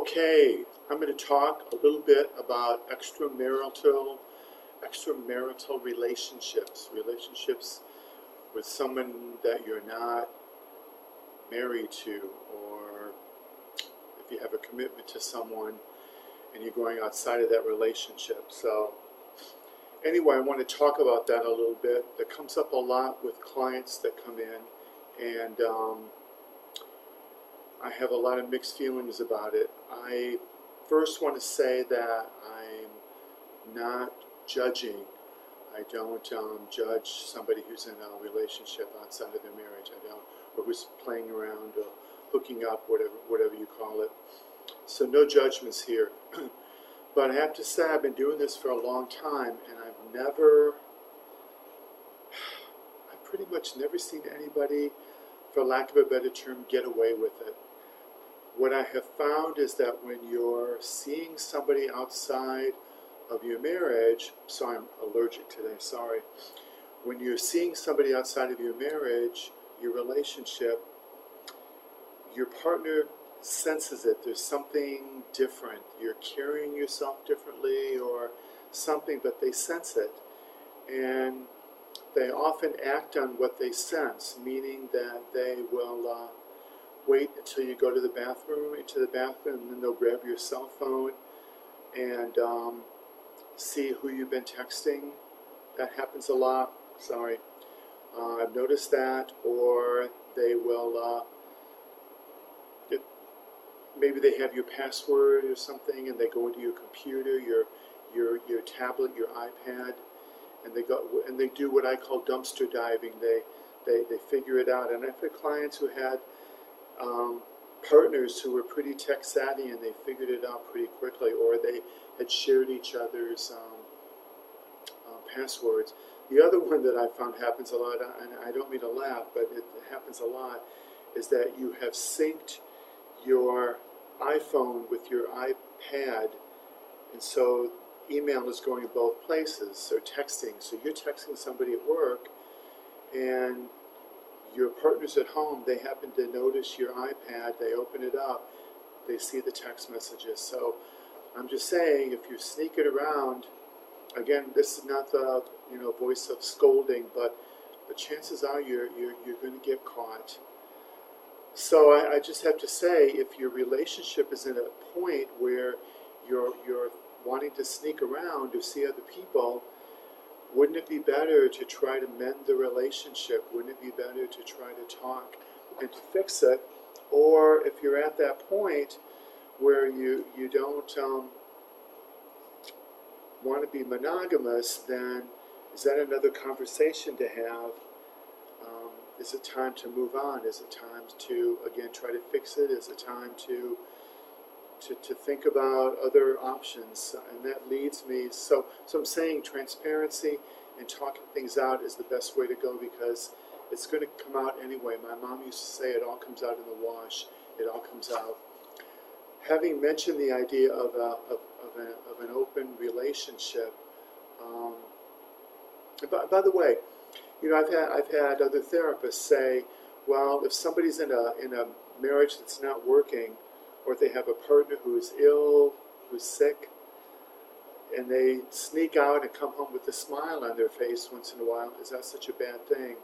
Okay, I'm going to talk a little bit about extramarital relationships with someone that you're not married to, or if you have a commitment to someone and you're going outside of that relationship. So anyway, I want to talk about that a little bit. That comes up a lot with clients that come in, and I have a lot of mixed feelings about it. I first want to say that I'm not judging. I don't judge somebody who's in a relationship outside of their marriage. I don't, or who's playing around or hooking up, whatever you call it. So no judgments here. But I have to say I've been doing this for a long time, and I've pretty much never seen anybody, for lack of a better term, get away with it. What I have found is that when you're seeing somebody outside of your marriage, sorry, I'm allergic today, sorry. When you're seeing somebody outside of your marriage, your relationship, your partner senses it. There's something different. You're carrying yourself differently or something, but they sense it. And they often act on what they sense, meaning that they will wait until you go to the bathroom, into the bathroom, and then they'll grab your cell phone and see who you've been texting. That happens a lot. Sorry. I've noticed that. Or they will, maybe they have your password or something, and they go into your computer, your tablet, your iPad, and they do what I call dumpster diving. They figure it out. And I've had clients who had partners who were pretty tech savvy, and they figured it out pretty quickly, or they had shared each other's passwords. The other one that I found happens a lot, and I don't mean to laugh, but it happens a lot, is that you have synced your iPhone with your iPad, and so email is going both places, or texting. So you're texting somebody at work, and your partner's at home, they happen to notice your iPad, they open it up, they see the text messages. So I'm just saying, if you're sneaking around, again, this is not the voice of scolding, but the chances are you're going to get caught. So I just have to say, if your relationship is at a point where you're wanting to sneak around or see other people, wouldn't it be better to try to mend the relationship? Wouldn't it be better to try to talk and to fix it? Or if you're at that point where you don't want to be monogamous, then is that another conversation to have? Is it time to move on? Is it time to, again, try to fix it? Is it time to think about other options? And that leads me, so I'm saying transparency and talking things out is the best way to go, because it's going to come out anyway. My mom used to say it all comes out in the wash. It all comes out. Having mentioned the idea of an open relationship, by the way, I've had other therapists say, well, if somebody's in a marriage that's not working, or if they have a partner who is ill, who's sick, and they sneak out and come home with a smile on their face once in a while, is that such a bad thing?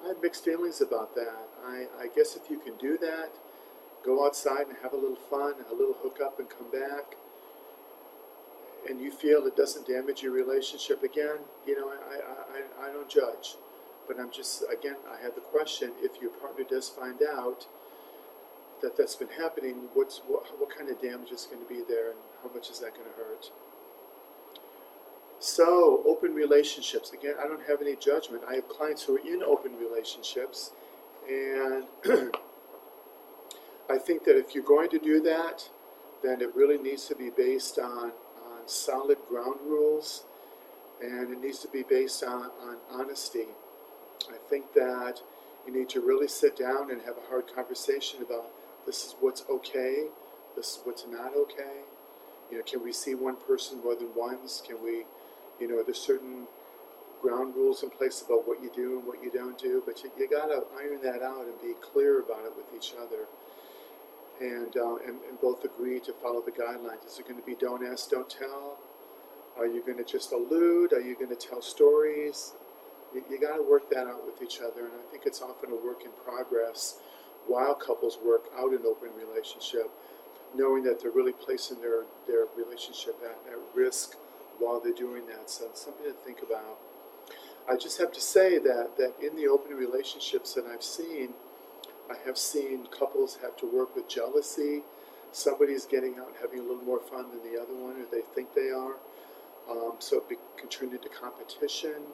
I have mixed feelings about that. I guess if you can do that, go outside and have a little fun, a little hookup, and come back, and you feel it doesn't damage your relationship, again, I don't judge. But I'm just, again, I have the question, if your partner does find out that that's been happening, what kind of damage is going to be there, and how much is that going to hurt? So, open relationships. Again, I don't have any judgment. I have clients who are in open relationships, and I think that if you're going to do that, then it really needs to be based on solid ground rules, and it needs to be based on honesty. I think that you need to really sit down and have a hard conversation about, this is what's okay, this is what's not okay. Can we see one person more than once? Can we, there's certain ground rules in place about what you do and what you don't do, but you got to iron that out and be clear about it with each other. and both agree to follow the guidelines. Is it going to be don't ask, don't tell? Are you going to just allude? Are you going to tell stories? You got to work that out with each other, and I think it's often a work in progress while couples work out an open relationship, knowing that they're really placing their relationship at risk while they're doing that. So it's something to think about. I just have to say that in the open relationships that I've seen, I have seen couples have to work with jealousy. Somebody's getting out and having a little more fun than the other one, or they think they are. So it can turn into competition.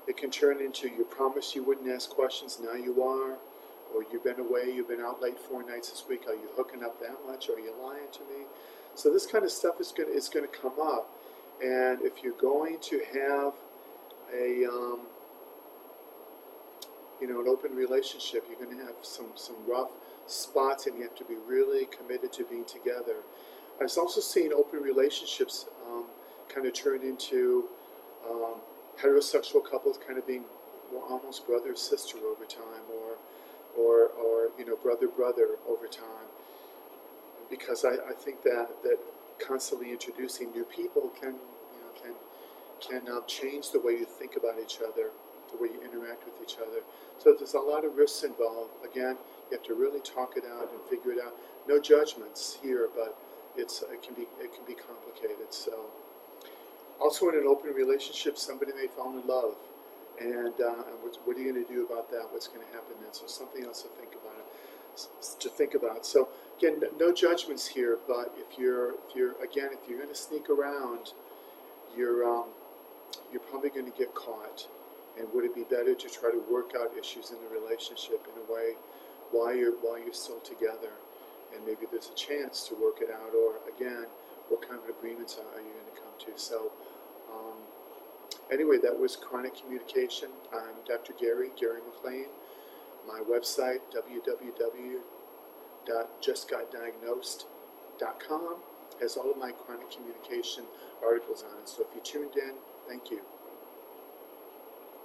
It can turn into you promised you wouldn't ask questions, now you are. Or you've been away, you've been out late 4 nights this week, are you hooking up that much? Are you lying to me? So this kind of stuff is going to come up. And if you're going to have a an open relationship, you're going to have some rough spots, and you have to be really committed to being together. I've also seen open relationships kind of turn into heterosexual couples kind of being almost brother sister over time, or brother over time, because I think that constantly introducing new people can change the way you think about each other, the way you interact with each other. So there's a lot of risks involved. Again, you have to really talk it out and figure it out. No judgments here, but it can be complicated. So also in an open relationship, somebody may fall in love, and what are you going to do about that? What's going to happen then? So something else to think about. So again, no judgments here, but if you're going to sneak around, you're probably going to get caught. And would it be better to try to work out issues in the relationship in a way while you're still together, and maybe there's a chance to work it out, or again, what kind of agreements are you going to come to? So anyway, that was Chronic Communication. I'm Dr. Gary McClain. My website, www.justgotdiagnosed.com, has all of my chronic communication articles on it. So if you tuned in, thank you.